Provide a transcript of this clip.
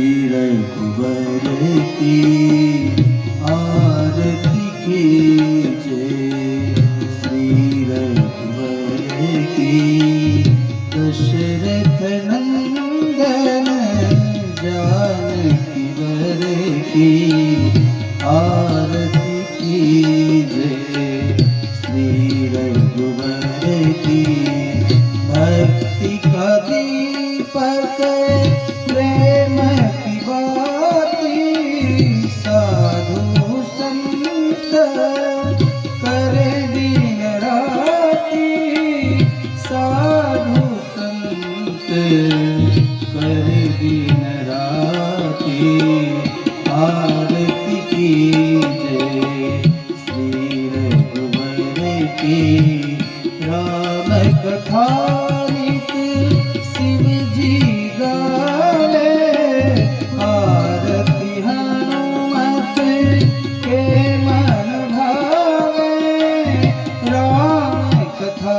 रघुवर की आरती कीजे। श्री रघुवर की दशरथ नंदन जानकी वर की आरती कीजे। श्री रघुवर की भक्ति का दीपक प्रेम की बाती। साधु संत करे दिन राती। साधु संत करे दिन राती। आरती कीजे श्री रघुवर की। राम कथा शिव जी गावे। आरती हनुमत के मन भावे। राम कथा